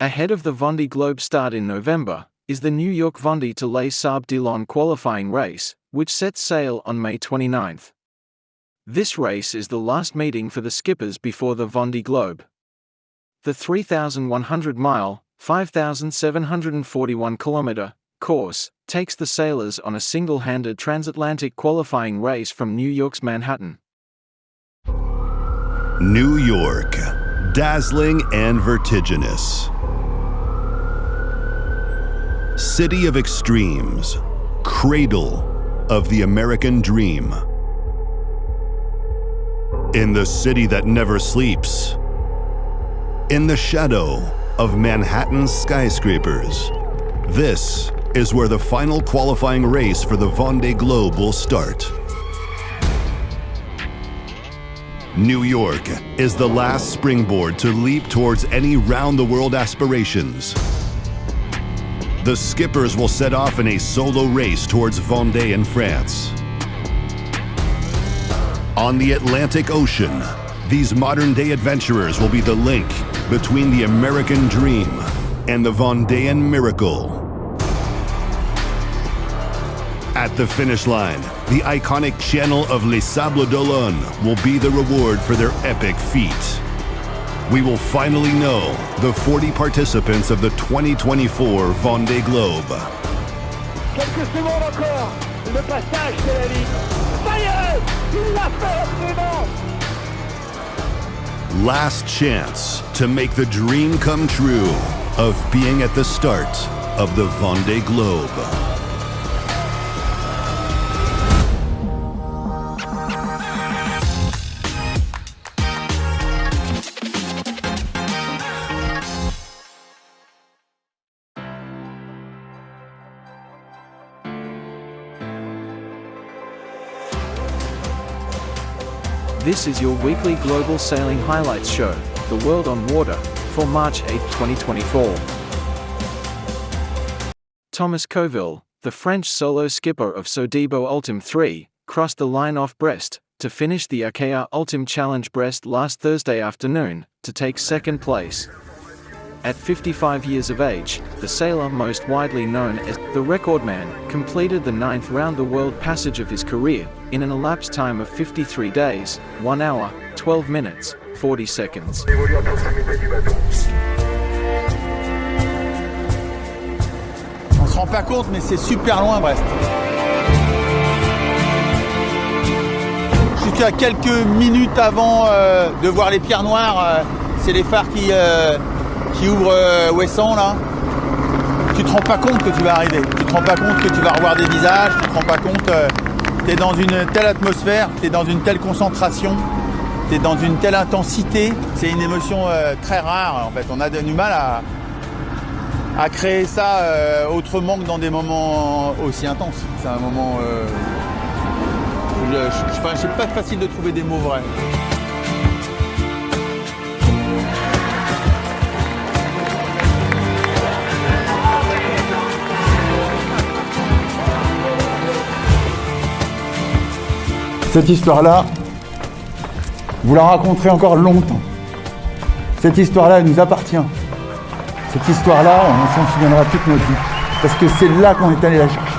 Ahead of the Vendée Globe start in November, is the New York Vondee to LaesSables Olonne qualifying race, which sets sail on May 29th. This race is the last meeting for the skippers before the Vendée Globe. The 3,100-mile, 5,741-kilometer course takes the sailors on a single-handed transatlantic qualifying race from New York's Manhattan. New York, dazzling and vertiginous. City of extremes, cradle of the American dream. In the city that never sleeps, in the shadow of Manhattan's skyscrapers, this is where the final qualifying race for the Vendée Globe will start. New York is the last springboard to leap towards any round-the-world aspirations. The skippers will set off in a solo race towards Vendée in France. On the Atlantic Ocean, these modern-day adventurers will be the link between the American dream and the Vendéan miracle. At the finish line, the iconic channel of LaesSables Olonne will be the reward for their epic feat. We will finally know the 40 participants of the 2024 Vendée Globe. Quelques secondes encore, le passage de la ligne. Ça y est, il l'a fait, vraiment. Last chance to make the dream come true of being at the start of the Vendée Globe. This is your weekly global sailing highlights show, The World on Water, for March 8, 2024. Thomas Coville, the French solo skipper of Sodebo Ultim 3, crossed the line off Brest to finish the ARKÉA ULTIM CHALLENGE-Brest last Thursday afternoon to take second place. At 55 years of age, the sailor most widely known as the recordman completed the 9th round-the-world passage of his career in an elapsed time of 53 days, 1 hour, 12 minutes, 40 seconds. On se rend pas compte, mais c'est super loin Brest. Je suis à quelques minutes avant de voir les pierres noires. C'est les phares qui ouvrent Ouessant là. Tu te rends pas compte que tu vas arriver. Tu te rends pas compte que tu vas revoir des visages. Tu te rends pas compte. T'es dans une telle atmosphère. T'es dans une telle concentration. T'es dans une telle intensité. C'est une émotion très rare en fait. On a du mal à créer ça autrement que dans des moments aussi intenses. C'est un moment. C'est pas facile de trouver des mots vrais. Cette histoire-là, vous la raconterez encore longtemps. Cette histoire-là, elle nous appartient. Cette histoire-là, on s'en souviendra toute notre vie. Parce que c'est là qu'on est allé la chercher.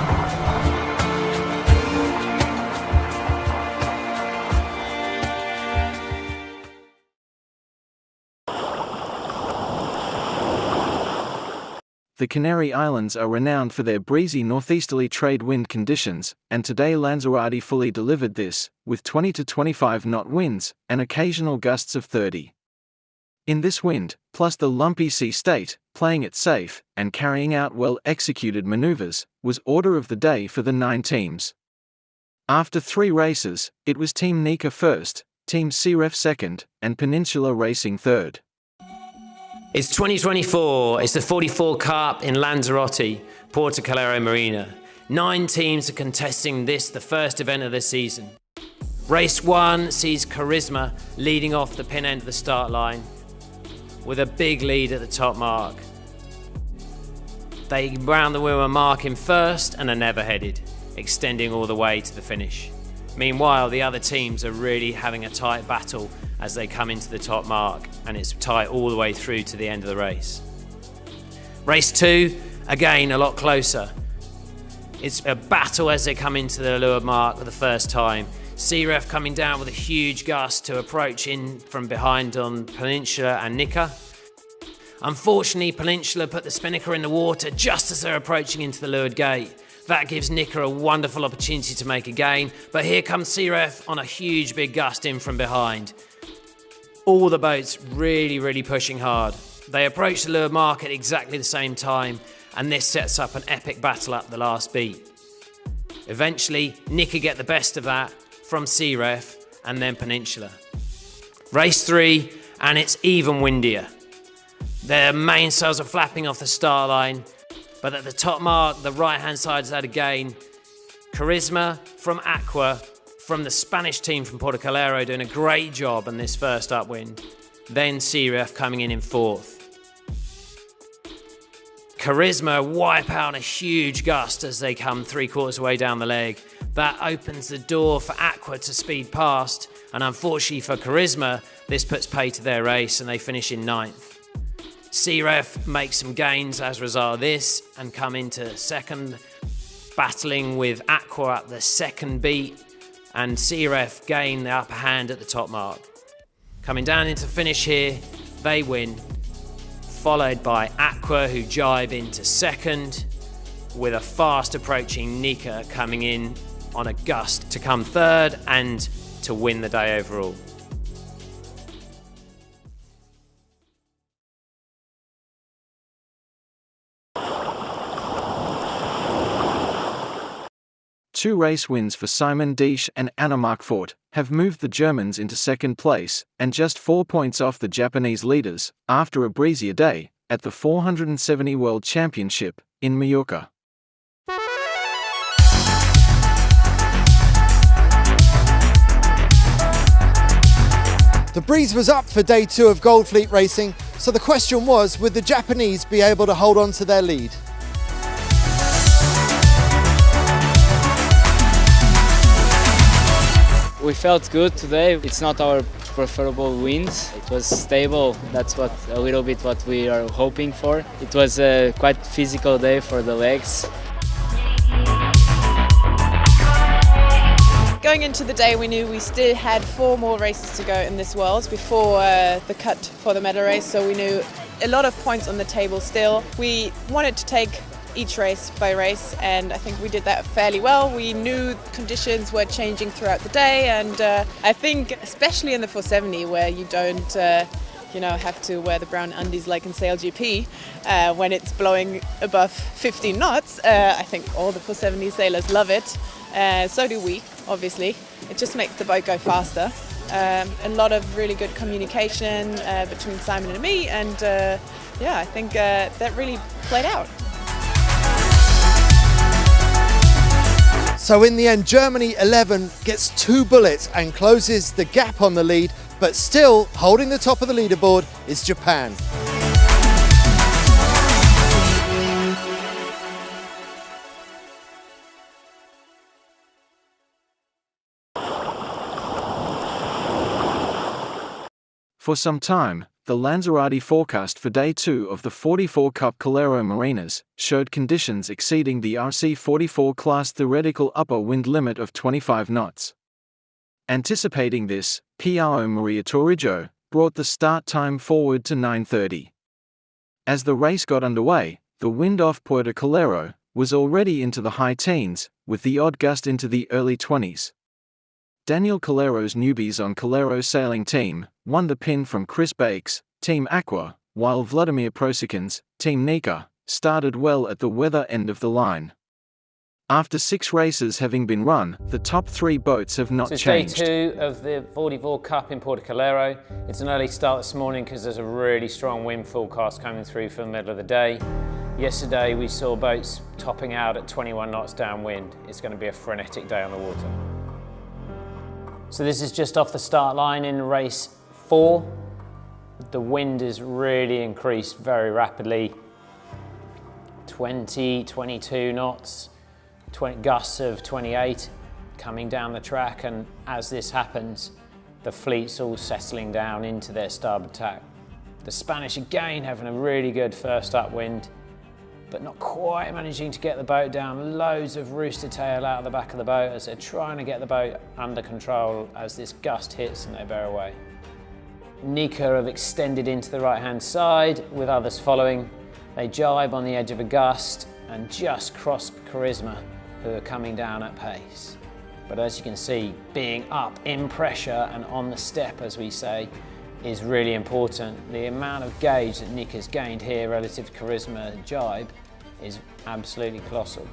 The Canary Islands are renowned for their breezy northeasterly trade wind conditions, and today Lanzarote fully delivered this, with 20 to 25 knot winds and occasional gusts of 30. In this wind, plus the lumpy sea state, playing it safe and carrying out well-executed maneuvers, was order of the day for the 9 teams. After 3 races, it was Team Nika first, Team Cref second, and Peninsula Racing third. It's 2024, it's the 44 Cup in Lanzarote, Porto Calero Marina. 9 teams are contesting this, the first event of the season. Race 1 sees Charisma leading off the pin end of the start line, with a big lead at the top mark. They round the wheel a mark in first and are never headed, extending all the way to the finish. Meanwhile, the other teams are really having a tight battle as they come into the top mark, and it's tight all the way through to the end of the race. Race 2, again a lot closer. It's a battle as they come into the leeward mark for the first time. CREF coming down with a huge gust to approach in from behind on Peninsula and Nika. Unfortunately, Peninsula put the spinnaker in the water just as they're approaching into the leeward gate. That gives Nika a wonderful opportunity to make a gain, but here comes CREF on a huge big gust in from behind. All the boats really pushing hard. They approach the leeward mark at exactly the same time, and this sets up an epic battle up the last beat. Eventually, Nika get the best of that from CREF and then Peninsula. Race 3, and it's even windier. Their mainsails are flapping off the start line, but at the top mark, the right-hand side has had a gain. Charisma from ARKEA, from the Spanish team from Puerto Calero, doing a great job on this first upwind. Then CREF coming in 4th. Charisma wipe out a huge gust as they come 3/4 way down the leg. That opens the door for ARKEA to speed past, and unfortunately for Charisma, this puts pay to their race and they finish in 9th. CREF makes some gains as a result of this and come into 2nd, battling with ARKEA at the 2nd beat, and CREF gain the upper hand at the top mark. Coming down into finish here, they win, followed by ARKEA, who jibe into 2nd, with a fast approaching Nika coming in on a gust to come 3rd and to win the day overall. Two race wins for Simon Diesch and Anna Markfort have moved the Germans into 2nd place and just 4 points off the Japanese leaders after a breezier day at the 470 World Championship in Mallorca. The breeze was up for day 2 of Gold Fleet racing, so the question was, would the Japanese be able to hold on to their lead? We felt good today. It's not our preferable wins. It was stable. That's a little bit what we are hoping for. It was a quite physical day for the legs. Going into the day, we knew we still had 4 more races to go in this Worlds before the cut for the medal race, so we knew a lot of points on the table still. We wanted to take each race by race, and I think we did that fairly well. We knew conditions were changing throughout the day, and I think especially in the 470 where you don't have to wear the brown undies like in Sail GP when it's blowing above 15 knots. I think all the 470 sailors love it. So do we, obviously. It just makes the boat go faster. A lot of really good communication between Simon and me, and I think that really played out. So in the end, Germany 11 gets 2 bullets and closes the gap on the lead, but still holding the top of the leaderboard is Japan. For some time, the Lanzarote forecast for Day 2 of the 44 Cup Calero Marinas showed conditions exceeding the RC44 class theoretical upper wind limit of 25 knots. Anticipating this, Piao Maria Torrijo brought the start time forward to 9:30. As the race got underway, the wind off Puerto Calero was already into the high teens, with the odd gust into the early 20s. Daniel Calero's newbies on Calero sailing team won the pin from Chris Bakes, Team ARKEA, while Vladimir Prosikin's Team Nika started well at the weather end of the line. After 6 races having been run, the top 3 boats have not changed. Day 2 of the 44 Cup in Puerto Calero. It's an early start this morning because there's a really strong wind forecast coming through for the middle of the day. Yesterday we saw boats topping out at 21 knots downwind. It's going to be a frenetic day on the water. So this is just off the start line in race 4. The wind has really increased very rapidly. 20, 22 knots, gusts of 28 coming down the track, and as this happens, the fleet's all settling down into their starboard tack. The Spanish again having a really good first upwind, but not quite managing to get the boat down. Loads of rooster tail out of the back of the boat as they're trying to get the boat under control as this gust hits and they bear away. Nika have extended into the right-hand side with others following. They jibe on the edge of a gust and just cross Charisma, who are coming down at pace. But as you can see, being up in pressure and on the step, as we say, is really important. The amount of gauge that Nick has gained here relative to Charisma jibe is absolutely colossal.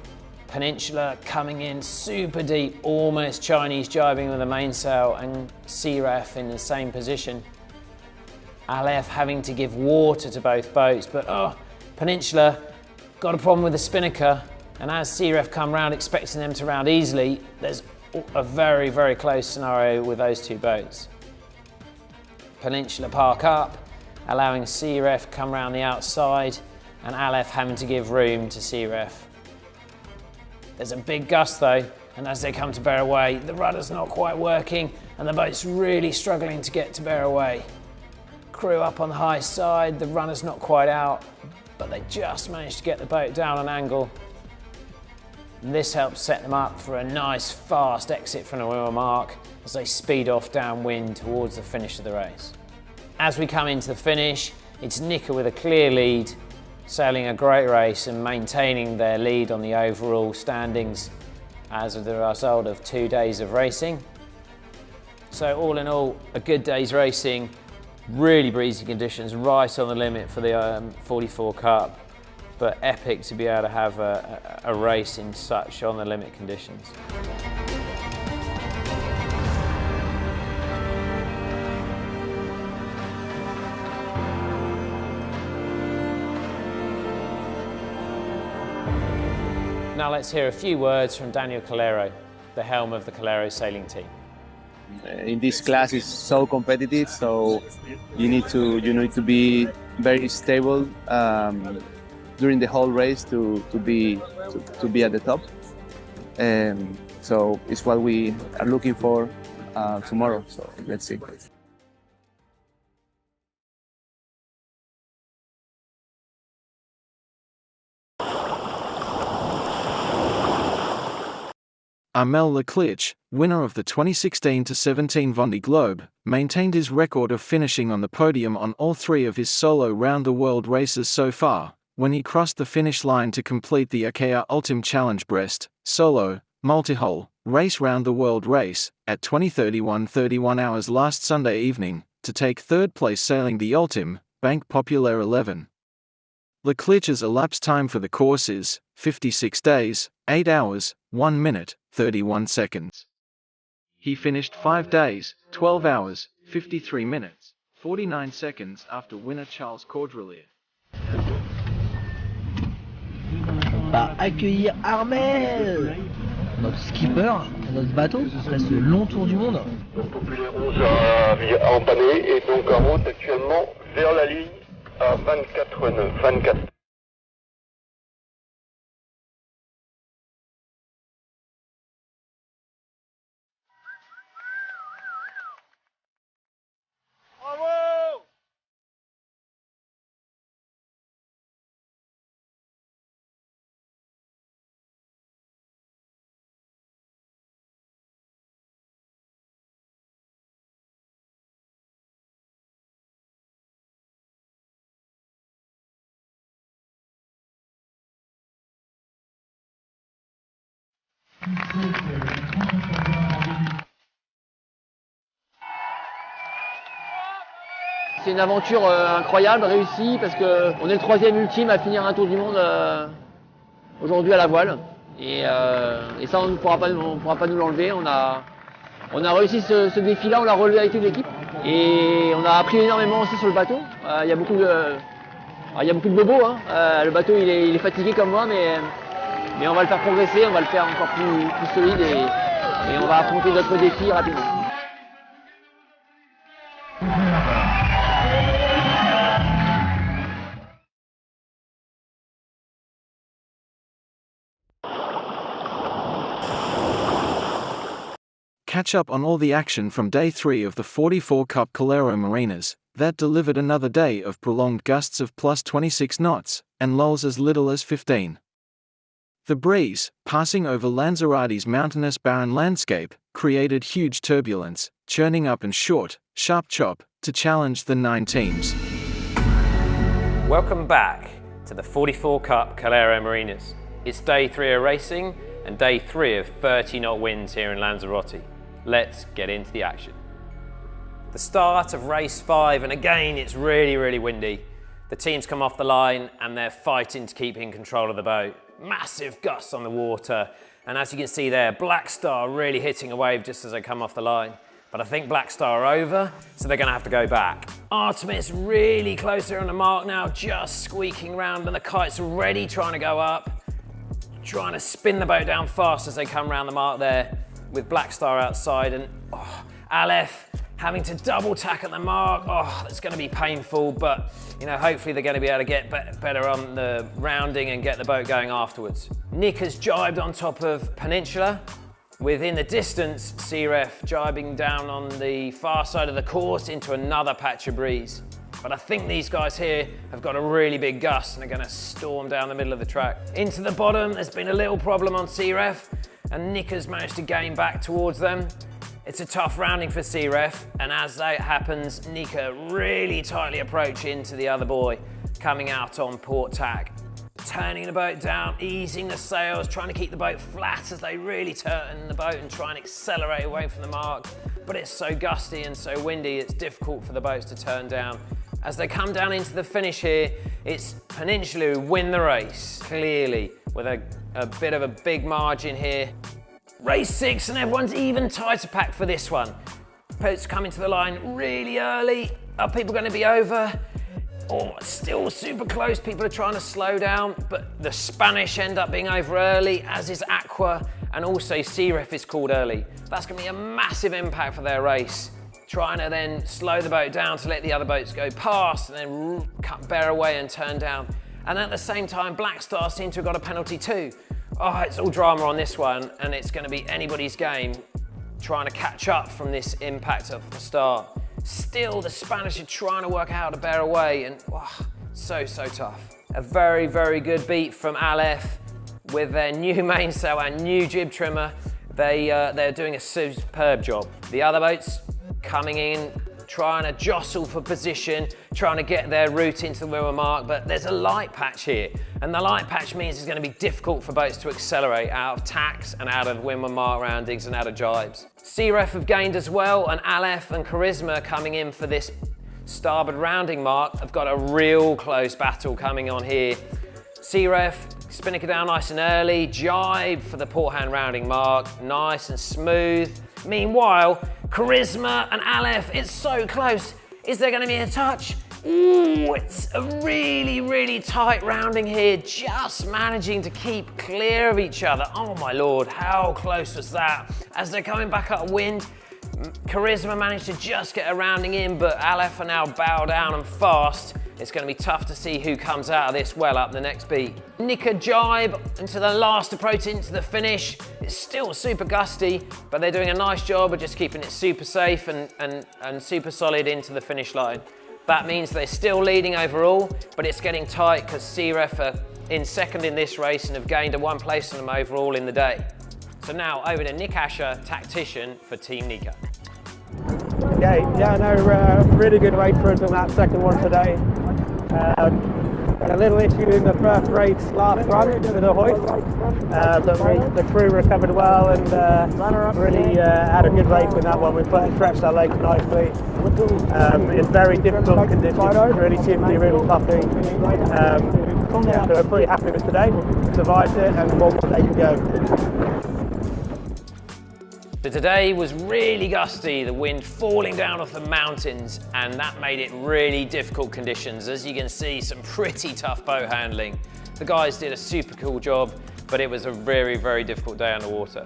Peninsula coming in super deep, almost Chinese jibing with the mainsail, and Searef in the same position. Aleph having to give water to both boats, but Peninsula got a problem with the spinnaker, and as Searef come round expecting them to round easily, there's a very, very close scenario with those two boats. Peninsula park up, allowing Searef come round the outside, and Aleph having to give room to Searef. There's a big gust though, and as they come to bear away, the rudder's not quite working, and the boat's really struggling to get to bear away. Crew up on the high side, the runner's not quite out, but they just managed to get the boat down an angle. And this helps set them up for a nice fast exit from the wheel mark as they speed off downwind towards the finish of the race. As we come into the finish, it's Nika with a clear lead, sailing a great race and maintaining their lead on the overall standings as a result of 2 days of racing. So all in all, a good day's racing, really breezy conditions, right on the limit for the 44 Cup, but epic to be able to have a race in such on the limit conditions. Now let's hear a few words from Daniel Calero, the helm of the Calero sailing team. In this class it's so competitive, so you need to be very stable during the whole race to be at the top. So it's what we are looking for tomorrow. So let's see. Armel Le Cléac'h, winner of the 2016-17 Vendée Globe, maintained his record of finishing on the podium on all 3 of his solo round-the-world races so far, when he crossed the finish line to complete the ARKÉA ULTIM CHALLENGE-Brest solo, multi-hull, race round-the-world race, at 20:31 hours last Sunday evening, to take 3rd place sailing the Ultim, Banque Populaire 11. Le Cléac'h's elapsed time for the course is 56 days, 8 hours, 1 minute, 31 seconds. He finished 5 days, 12 hours, 53 minutes, 49 seconds after winner Charles Caudrelier. On va accueillir Armel, notre skipper, notre bateau, après ce long tour du monde. Le Populaire 11 a entamé et donc en route actuellement vers la ligne à 24 nœuds. 24. C'est une aventure incroyable, réussie, parce qu'on est le 3e ultime à finir un tour du monde aujourd'hui à la voile. Et ça, on ne pourra pas nous l'enlever. On a réussi ce défi-là, on l'a relevé avec toute l'équipe. Et on a appris énormément aussi sur le bateau. Il y a beaucoup de bobos. Le bateau, il est fatigué comme moi, mais on va le faire progresser, on va le faire encore plus solide et on va affronter d'autres défis rapidement. Catch up on all the action from Day 3 of the 44 Cup Calero Marinas, That delivered another day of prolonged gusts of plus 26 knots, and lulls as little as 15. The breeze, passing over Lanzarote's mountainous barren landscape, created huge turbulence, churning up and short, sharp chop, to challenge the 9 teams. Welcome back to the 44 Cup Calero Marinas. It's day 3 of racing and day 3 of 30-knot winds here in Lanzarote. Let's get into the action. The start of race 5, and again it's really windy. The teams come off the line and they're fighting to keep in control of the boat. Massive gusts on the water, and as you can see there, Black Star really hitting a wave just as they come off the line. But I think Black Star are over, so they're gonna have to go back. Artemis really close here on the mark now, just squeaking around, and the kite's already trying to go up, trying to spin the boat down fast as they come around the mark there, with Black Star outside, and Aleph having to double tack at the mark. Oh, that's gonna be painful, but you know, hopefully they're gonna be able to get better on the rounding and get the boat going afterwards. Nick has jibed on top of Peninsula. Within the distance, Searef jibing down on the far side of the course into another patch of breeze. But I think these guys here have got a really big gust and are gonna storm down the middle of the track. Into the bottom, there's been a little problem on Searef, and Nick has managed to gain back towards them. It's a tough rounding for Searef, and as that happens, Nika really tightly approach into the other boy, coming out on port tack. Turning the boat down, easing the sails, trying to keep the boat flat as they really turn the boat and try and accelerate away from the mark. But it's so gusty and so windy, it's difficult for the boats to turn down. As they come down into the finish here, it's Peninsula who win the race, clearly, with a bit of a big margin here. Race 6, and everyone's even tighter packed for this one. Boats coming to the line really early. Are people going to be over? Oh, still super close. People are trying to slow down, but the Spanish end up being over early, as is Aqua, and also Searef is called early. That's going to be a massive impact for their race. Trying to then slow the boat down to let the other boats go past and then bear away and turn down. And at the same time, Black Star seem to have got a penalty too. Oh, it's all drama on this one, and it's going to be anybody's game trying to catch up from this impact at the start. Still, the Spanish are trying to work out how to bear away, and so tough. A very good beat from Aleph with their new mainsail and new jib trimmer. They're doing a superb job. The other boats coming in, trying to jostle for position, trying to get their route into the windward mark, but there's a light patch here, and the light patch means it's going to be difficult for boats to accelerate out of tacks and out of windward mark roundings and out of jibes. Searef have gained as well, and Aleph and Charisma coming in for this starboard rounding mark have got a real close battle coming on here. Searef spinning it down nice and early, jibe for the port hand rounding mark, nice and smooth. Meanwhile, Charisma and Aleph, it's so close. Is there going to be a touch? Ooh, it's a really tight rounding here, just managing to keep clear of each other. Oh my lord, how close was that? As they're coming back upwind, Charisma managed to just get a rounding in, but Aleph are now bow down and fast. It's going to be tough to see who comes out of this well up the next beat. Nika jibe into the last approach into the finish. It's still super gusty, but they're doing a nice job of just keeping it super safe and super solid into the finish line. That means they're still leading overall, but it's getting tight because Searef are in second in this race and have gained a 1 place on them overall in the day. So now over to Nick Asher, tactician for Team Nika. Okay, yeah, no, really good race for us on that second one today. Had a little issue in the first race last run with the hoist, but the crew recovered well and really had a good race in that one. We stretched our legs nicely. It's very difficult conditions, really chippy, really puffy. Yeah, so we're pretty happy with today. Survived it and more they can go. So today was really gusty, the wind falling down off the mountains, and that made it really difficult conditions. As you can see, some pretty tough boat handling. The guys did a super cool job, but it was a very difficult day on the water.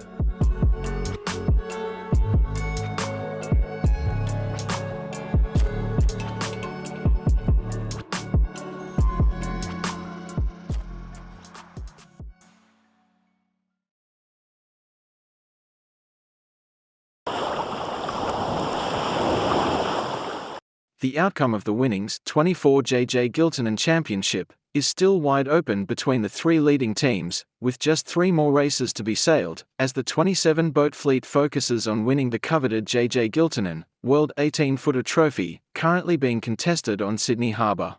The outcome of the winnings 24 Giltinan Championship is still wide open between the three leading teams, with just 3 more races to be sailed, as the 27-boat fleet focuses on winning the coveted Giltinan World 18-footer trophy, currently being contested on Sydney Harbour.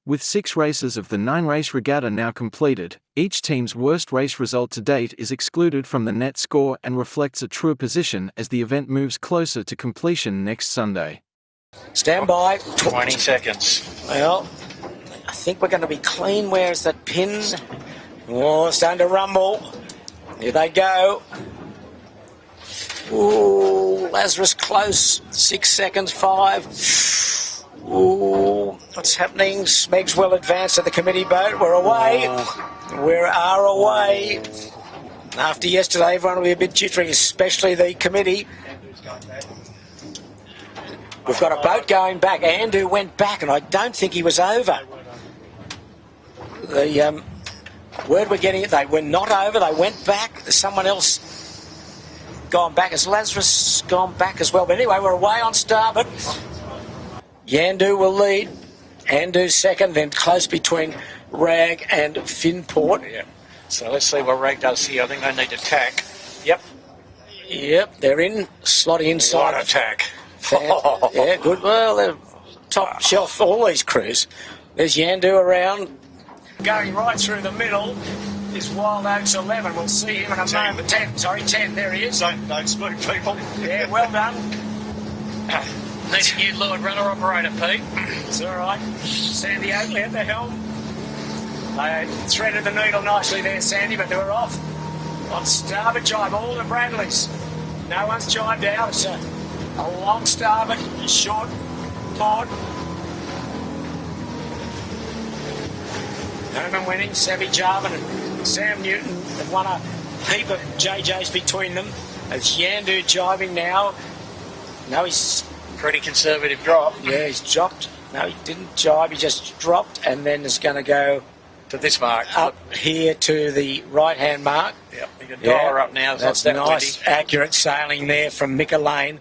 With 6 races of the 9-race regatta now completed, each team's worst race result to date is excluded from the net score and reflects a truer position as the event moves closer to completion next Sunday. Stand by. 20 seconds. Well, I think we're going to be clean. Where's that pin? Oh, it's starting to rumble. Here they go. Ooh, Lazarus close. 6 seconds, 5. Ooh, what's happening? Smeg's well advanced at the committee boat. We're away. We are away. After yesterday, everyone will be a bit jittery, especially the committee. We've got a boat going back. Andrew went back, and I don't think he was over. The word we're getting, they were not over. They went back. There's someone else gone back. Has Lazarus gone back as well? But anyway, we're away on starboard. Yandu will lead. Andu second, then close between Rag and Finport. Yeah. So let's see what Rag does here. I think they need to tack. Yep, they're in. Slotting inside. What a tack. Yeah, good. Well, they're top shelf, all these crews. There's Yandu around. Going right through the middle is Wild Oaks 11. We'll see him in a moment. 10, there he is. Don't spook people. Yeah, well done. Need a new Lord runner operator, Pete. It's all right. Sandy Oakley at the helm. They threaded the needle nicely there, Sandy, but they were off. On starboard jibe, all the Bradleys. No one's jibed out. It's a long starboard, short port. Herman winning, Savvy Jarvin and Sam Newton have won a heap of JJs between them. It's Yandu jibing now. No, he's Pretty conservative drop. Yeah, he's dropped. No, he didn't jibe, he just dropped, and then is going to go to this mark. Up here to the right-hand mark. Yep, you can dial her up now. That's nice, accurate sailing there from Mika Lane,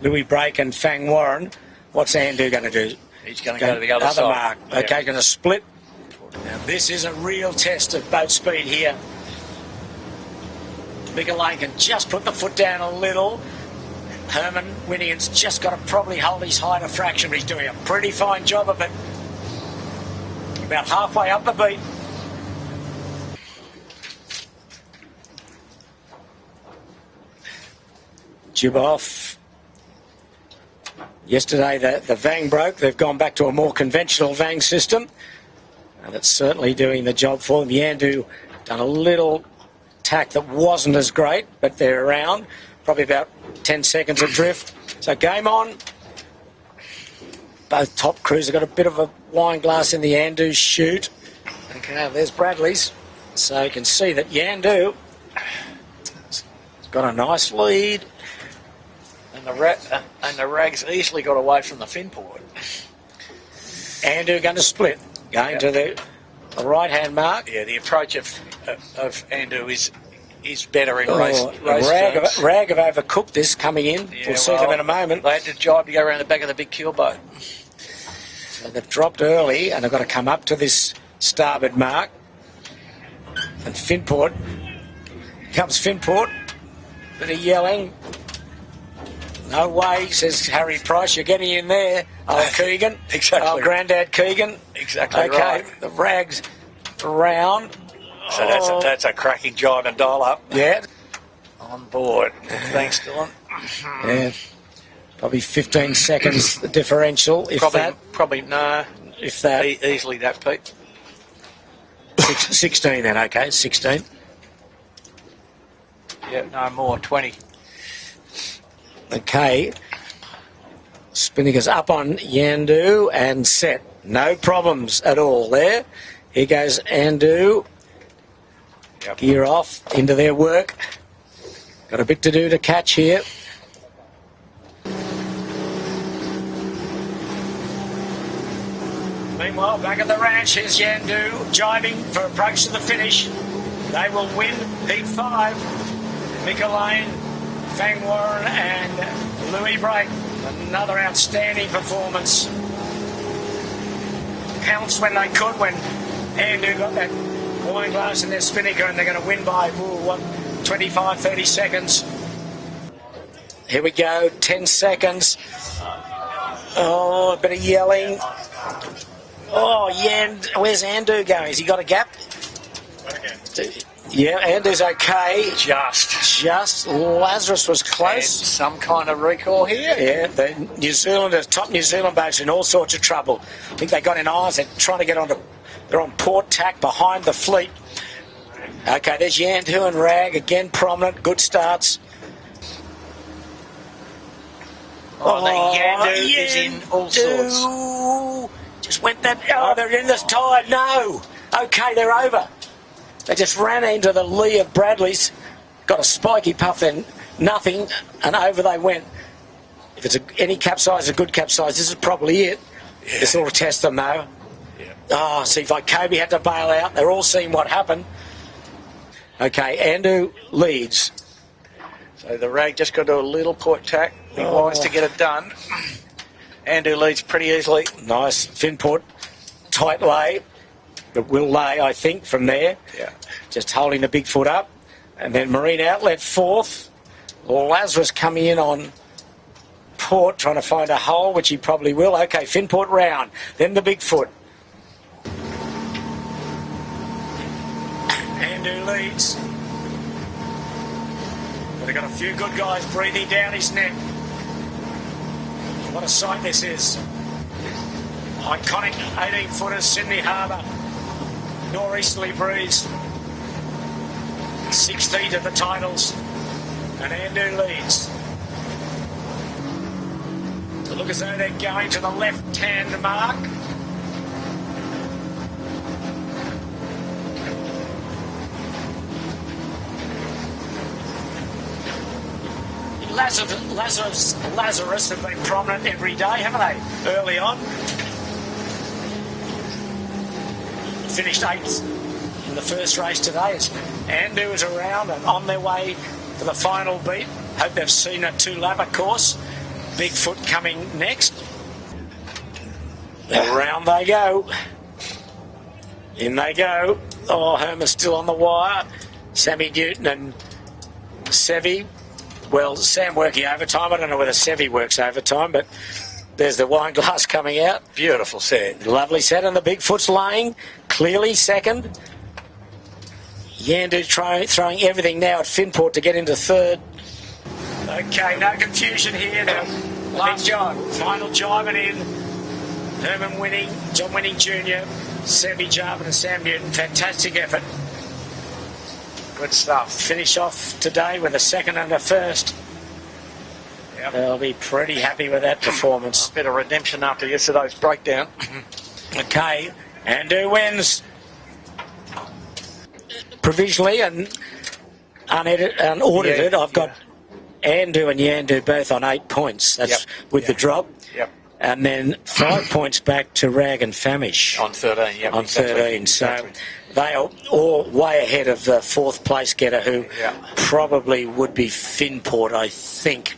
Louis Brake and Fang Warren. What's Andu going to do? He's going to go to the other side. Mark. Yeah. Okay, going to split. Now, this is a real test of boat speed here. Mika Lane can just put the foot down a little. Herman Winigan's just got to probably hold his height a fraction, but he's doing a pretty fine job of it. About halfway up the beat. Jib off. Yesterday the Vang broke. They've gone back to a more conventional Vang system. And it's certainly doing the job for them. Yandu done a little tack that wasn't as great, but they're around. Probably about 10 seconds adrift. So game on. Both top crews have got a bit of a wine glass in the Yandu chute. Okay, there's Bradley's. So you can see that Yandu has got a nice lead. And the Rags easily got away from the Finport. Yandu going to split. Going to the right-hand mark. Yeah, the approach of Andu is better in race Rag have overcooked this coming in. Yeah, we'll see them in a moment. They had to jibe to go around the back of the big keel boat. So they've dropped early and they've got to come up to this starboard mark. And Finport, comes Finport, bit of yelling. No way, says Harry Price, you're getting in there. Oh, Keegan. Exactly. Oh, Grandad Keegan. Exactly okay, right. The Rags around. So that's a cracking jibe and dial up. Yeah. On board. Thanks, Dylan. Yeah. Probably 15 seconds the differential, if that. Probably, no. If that. Easily that, Pete. 16 then, okay, 16. Yeah, no more, 20. Okay. Spinnaker's up on Yandu and set. No problems at all there. Here goes Andu. Yep. Gear off into their work. Got a bit to do to catch here. Meanwhile, back at the ranch, here's Yandu jibing for approach to the finish. They will win Heat 5. Mika Lane, Fang Warren and Louis Brake. Another outstanding performance. Pounced when they could, when Andrew got that wine glass in their spinnaker, and they're going to win by, 25, 30 seconds. Here we go, 10 seconds. Oh, a bit of yelling. Oh, where's Andrew going? Has he got a gap? Yeah, Andrew's okay. Just. Lazarus was close. And some kind of recall here. Yeah, the New Zealanders, top New Zealand boats in all sorts of trouble. I think they got in eyes. They're trying to get onto. They're on port tack behind the fleet. Okay, there's Yandu and Rag again, prominent. Good starts. The Yandu is in all sorts. Just went that. Oh, they're in this tide. No. Okay, they're over. They just ran into the lee of Bradley's, got a spiky puff, then nothing, and over they went. If it's any capsize, a good capsize, this is probably it. Yeah. This will test them though. Yeah. Oh, see, like Kobe had to bail out. They're all seeing what happened. Okay, Andrew leads. So the Rag just got to do a little port tack. Be wise to get it done. Andrew leads pretty easily. Nice fin port, tight lay. It will lay, I think, from there. Yeah. Just holding the big foot up. And then Marine Outlet fourth. Lazarus coming in on port, trying to find a hole, which he probably will. Okay, fin port round. Then the big foot. Andrew leads. But they've got a few good guys breathing down his neck. What a sight this is. Iconic 18-footers, Sydney Harbour. Northeasterly breeze. 6 feet at the titles. And Andrew leads. They look as though they're going to the left-hand mark. Lazarus have been prominent every day, haven't they? Early on. Finished 8th in the first race today. As Andrew is around and on their way to the final beat. Hope they've seen a 2-lapper course. Bigfoot coming next. Around they go. In they go. Oh, Herman's still on the wire. Sammy Newton and Sevi. Well, Sam working overtime. I don't know whether Sevi works overtime, but there's the wine glass coming out. Beautiful set. Lovely set, and the Bigfoot's laying. Clearly second. Yandu throwing everything now at Finport to get into third. Okay, no confusion here. The last jibe. Final jibing in. Herman winning, John Winning Jr., Sevi Jarvin and Sam Newton. Fantastic effort. Good stuff. Finish off today with a second and a first. Yep. They'll be pretty happy with that performance. A bit of redemption after yesterday's breakdown. Okay, Andrew wins. Provisionally and unaudited, I've got Andrew and Yandu both on 8 points. That's with the drop. Yep. And then 5 points back to Rag and Famish. On 13, yep. On 13, so they are all way ahead of the 4th place getter, who probably would be Finport, I think.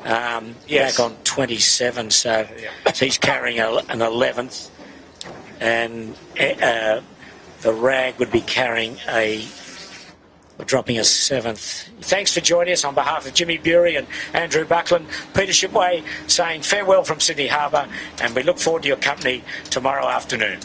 Back on 27, so he's carrying an 11th. And the Rag would be carrying dropping a 7th. Thanks for joining us on behalf of Jimmy Bury and Andrew Buckland. Peter Shipway saying farewell from Sydney Harbour, and we look forward to your company tomorrow afternoon.